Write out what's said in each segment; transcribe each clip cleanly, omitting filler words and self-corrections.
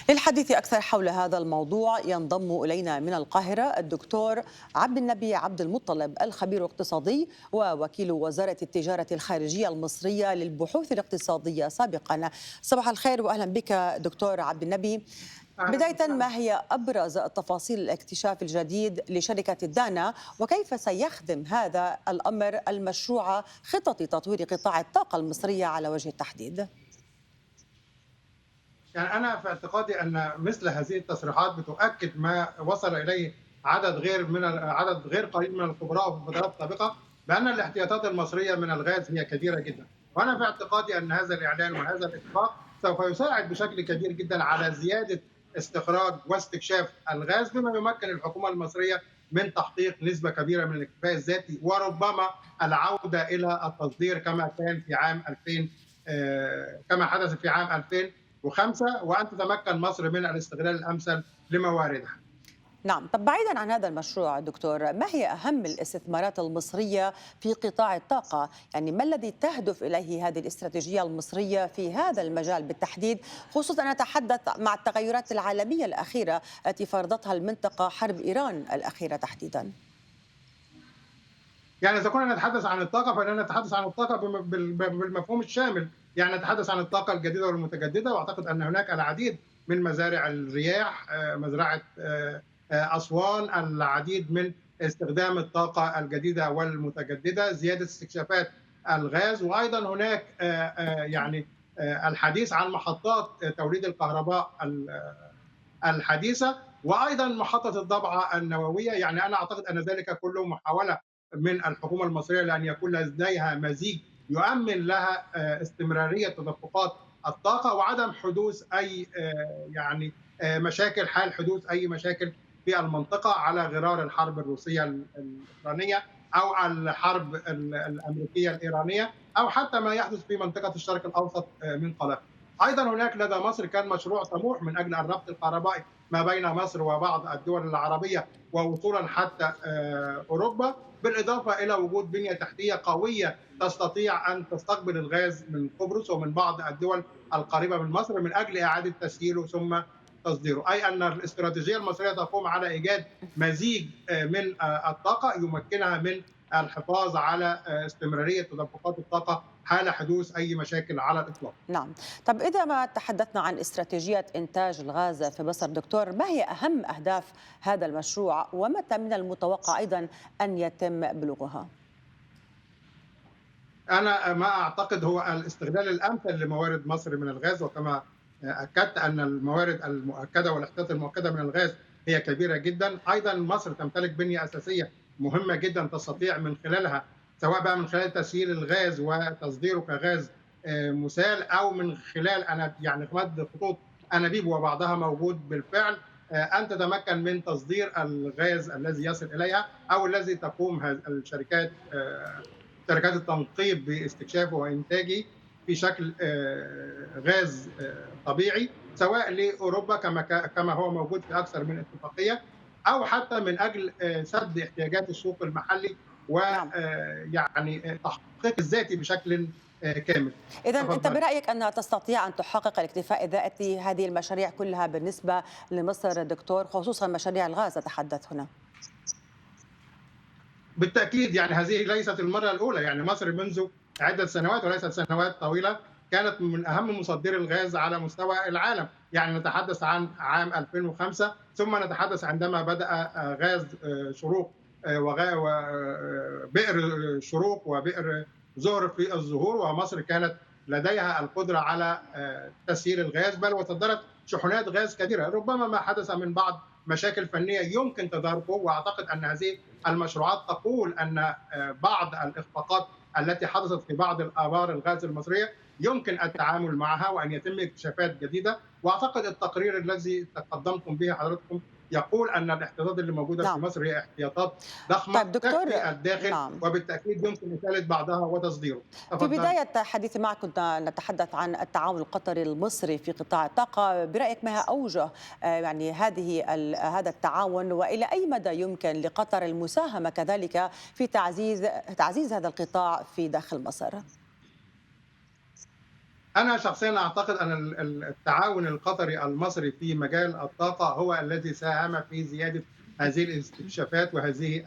للحديث أكثر حول هذا الموضوع ينضم إلينا من القاهرة الدكتور عبد النبي عبد المطلب، الخبير الاقتصادي ووكيل وزارة التجارة الخارجية المصرية للبحوث الاقتصادية سابقا. صباح الخير وأهلا بك دكتور عبد النبي. أهلا بداية، وسهلا. ما هي أبرز التفاصيل الاكتشاف الجديد لشركة الدانا، وكيف سيخدم هذا الأمر المشروع خطط تطوير قطاع الطاقة المصرية على وجه التحديد؟ يعني أنا في اعتقادي أن مثل هذه التصريحات بتؤكد ما وصل إليه عدد غير قليل من الخبراء في فترات سابقة، بأن الاحتياطات المصرية من الغاز هي كبيرة جدا. وأنا في اعتقادي أن هذا الإعلان وهذا الاتفاق سوف يساعد بشكل كبير جدا على زيادة استخراج واستكشاف الغاز، بما يمكن الحكومة المصرية من تحقيق نسبة كبيرة من الاكتفاء الذاتي، وربما العودة إلى التصدير كما كان في عام 2000، كما حدث في عام 2005، وأن تتمكن مصر من الاستغلال الأمثل لمواردها. نعم، طب بعيدا عن هذا المشروع دكتور، ما هي أهم الاستثمارات المصرية في قطاع الطاقة؟ يعني ما الذي تهدف إليه هذه الاستراتيجية المصرية في هذا المجال بالتحديد، خصوصا أن نتحدث مع التغيرات العالمية الأخيرة التي فرضتها المنطقة حرب إيران الأخيرة تحديدا؟ يعني إذا كنا نتحدث عن الطاقة فإننا نتحدث عن الطاقة بالمفهوم الشامل، يعني نتحدث عن الطاقة الجديدة والمتجددة، وأعتقد أن هناك العديد من مزارع الرياح، مزرعة أسوان، العديد من استخدام الطاقة الجديدة والمتجددة، زيادة استكشافات الغاز، وأيضا هناك يعني الحديث عن محطات توليد الكهرباء الحديثة، وأيضا محطة الضبعة النووية. يعني أنا أعتقد أن ذلك كله محاولة من الحكومة المصرية لأن يكون لديها مزيج يؤمن لها استمرارية تدفقات الطاقة، وعدم حدوث أي يعني مشاكل، حال حدوث أي مشاكل في المنطقة على غرار الحرب الروسية الأوكرانية، أو الحرب الأمريكية الإيرانية، أو حتى ما يحدث في منطقة الشرق الأوسط من قلق. أيضا هناك لدى مصر كان مشروع طموح من أجل الربط الكهربائي ما بين مصر وبعض الدول العربية، ووصولا حتى أوروبا، بالإضافة إلى وجود بنية تحتية قوية تستطيع أن تستقبل الغاز من قبرص ومن بعض الدول القريبة من مصر من أجل إعادة تسييله ثم تصديره. أي أن الاستراتيجية المصرية تقوم على إيجاد مزيج من الطاقة يمكنها من الحفاظ على استمرارية تدفقات الطاقة حال حدوث أي مشاكل على الإطلاق. نعم. طب إذا ما تحدثنا عن استراتيجية إنتاج الغاز في مصر دكتور، ما هي أهم أهداف هذا المشروع، ومتى من المتوقع أيضا أن يتم بلوغها؟ أنا ما أعتقد هو الاستغلال الأمثل لموارد مصر من الغاز، وكما أكدت أن الموارد المؤكدة والاحتياطات المؤكدة من الغاز هي كبيرة جدا. أيضا مصر تمتلك بنية أساسية مهمة جدا تستطيع من خلالها، سواء بقى من خلال تسييل الغاز وتصديره كغاز مسال، أو من خلال يعني مد خطوط أنابيب وبعضها موجود بالفعل، أن تتمكن من تصدير الغاز الذي يصل إليها، أو الذي تقوم الشركات شركات التنقيب باستكشافه وإنتاجه في شكل غاز طبيعي، سواء لأوروبا كما هو موجود في أكثر من اتفاقية، أو حتى من أجل سد احتياجات السوق المحلي، نعم. ويعني تحقيق الذاتي بشكل كامل. إذا أنت تفضل. برأيك أنها تستطيع أن تحقق الاكتفاء الذاتي هذه المشاريع كلها بالنسبة لمصر دكتور، خصوصا مشاريع الغاز أتحدث هنا؟ بالتأكيد، يعني هذه ليست المرة الأولى، يعني مصر منذ عدة سنوات وليست سنوات طويلة كانت من أهم مصدري الغاز على مستوى العالم. يعني نتحدث عن عام 2005، ثم نتحدث عندما بدأ غاز شروق وبئر شروق وبئر زهر في الظهور، ومصر كانت لديها القدرة على تسيير الغاز، بل وصدرت شحنات غاز كثيرة. ربما ما حدث من بعض مشاكل فنية يمكن تداركه، وأعتقد أن هذه المشروعات تقول أن بعض الإخفاقات التي حدثت في بعض الآبار الغاز المصرية يمكن التعامل معها، وأن يتم اكتشافات جديدة. وأعتقد التقرير الذي تقدمتم به حضرتكم يقول أن الاحتياطات اللي موجودة في نعم. مصر هي احتياطات ضخمة طيب دكتور. تكفي الداخل، نعم. وبالتأكيد يمكن إزالة بعضها وتصديره. في تفضل. بداية حديثي معك كنت نتحدث عن التعاون القطري المصري في قطاع الطاقة، برأيك ما هي أوجه يعني هذا التعاون، وإلى أي مدى يمكن لقطر المساهمة كذلك في تعزيز هذا القطاع في داخل مصر؟ أنا شخصيًا أعتقد أن التعاون القطري المصري في مجال الطاقة هو الذي ساهم في زيادة هذه الاستكشافات وهذه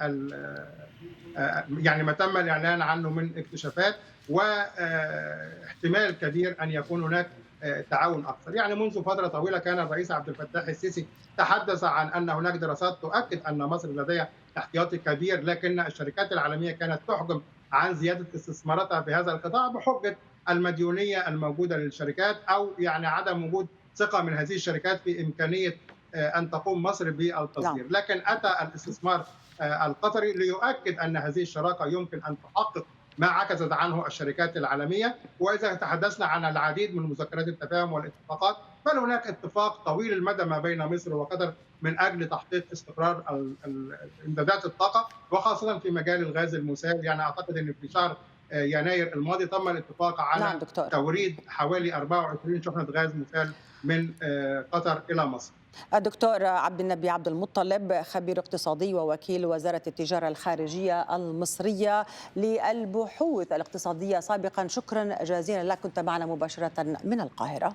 يعني ما تم الإعلان عنه من اكتشافات، واحتمال كبير أن يكون هناك تعاون أكثر. يعني منذ فترة طويلة كان الرئيس عبد الفتاح السيسي تحدث عن أن هناك دراسات تؤكد أن مصر لديها احتياطي كبير، لكن الشركات العالمية كانت تحجم عن زيادة استثماراتها في هذا القطاع بحجة المديونية الموجودة للشركات، أو يعني عدم وجود ثقة من هذه الشركات في إمكانية أن تقوم مصر نعم. بالتصدير. لكن أتى الاستثمار القطري ليؤكد أن هذه الشراكة يمكن أن تحقق ما عكست عنه الشركات العالمية. وإذا تحدثنا عن العديد من مذكرات التفاهم والاتفاقات، فهناك اتفاق طويل المدى ما بين مصر وقطر من أجل تحقيق استقرار إمدادات الطاقة، وخاصة في مجال الغاز المسال. يعني أعتقد أن في شهر يناير الماضي تم الاتفاق نعم على دكتور. توريد حوالي 24 شحنة غاز مسال من قطر إلى مصر. الدكتور عبد النبي عبد المطلب، خبير اقتصادي ووكيل وزارة التجارة الخارجية المصرية للبحوث الاقتصادية سابقا، شكرا جزيلا لك، كنت معنا مباشرة من القاهرة.